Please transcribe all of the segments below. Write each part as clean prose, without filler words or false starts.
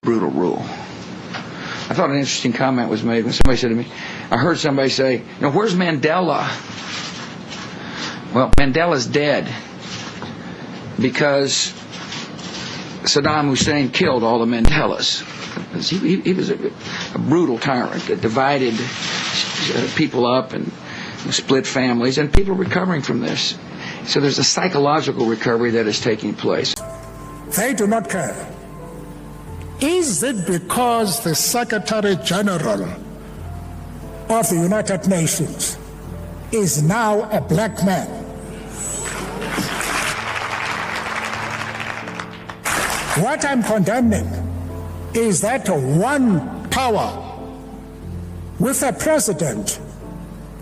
brutal rule. I thought an interesting comment was made when somebody said to me, I heard somebody say, where's Mandela? Well, Mandela's dead because Saddam Hussein killed all the Mandelas. He was a brutal tyrant that divided people up and split families, and people are recovering from this. So there's a psychological recovery that is taking place. They do not care. Is it because the Secretary General of the United Nations is now a black man? What I'm condemning is that one power with a president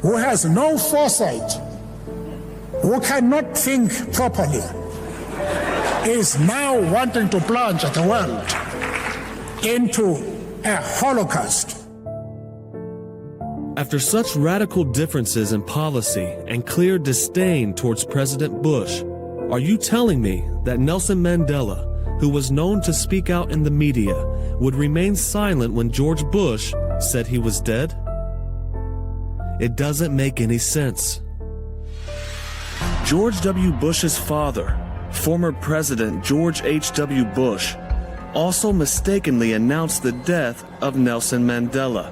who has no foresight, who cannot think properly, is now wanting to plunge the world into a holocaust. After such radical differences in policy and clear disdain towards President Bush, are you telling me that Nelson Mandela, who was known to speak out in the media, would remain silent when George Bush said he was dead? It doesn't make any sense. George W. Bush's father, former President George H.W. Bush, also mistakenly announced the death of Nelson Mandela.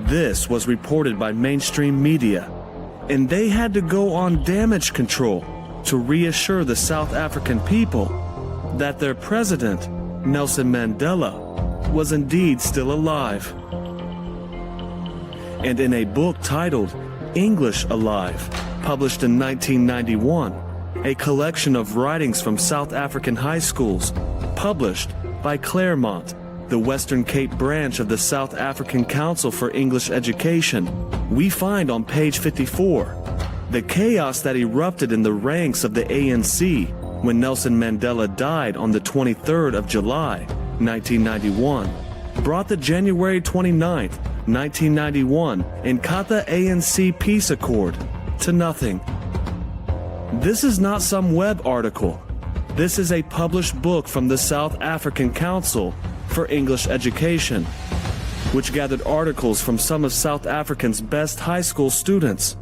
This was reported by mainstream media, and they had to go on damage control to reassure the South African people that their president, Nelson Mandela, was indeed still alive. And in a book titled English Alive, published in 1991, a collection of writings from South African high schools, published by Claremont, the Western Cape branch of the South African Council for English Education, we find on page 54 the chaos that erupted in the ranks of the ANC when Nelson Mandela died on the 23rd of July, 1991, brought the January 29th, 1991 Inkatha ANC peace accord to nothing. This is not some web article. This is a published book from the South African Council for English Education, which gathered articles from some of South Africa's best high school students.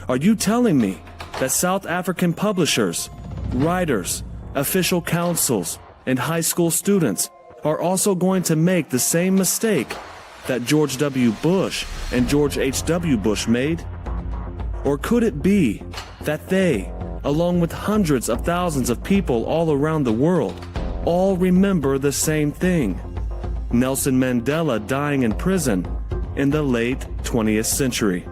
Are you telling me that South African publishers, writers, official councils, and high school students are also going to make the same mistake that George W. Bush and George H.W. Bush made? Or could it be that they, along with hundreds of thousands of people all around the world, all remember the same thing: Nelson Mandela dying in prison in the late 20th century?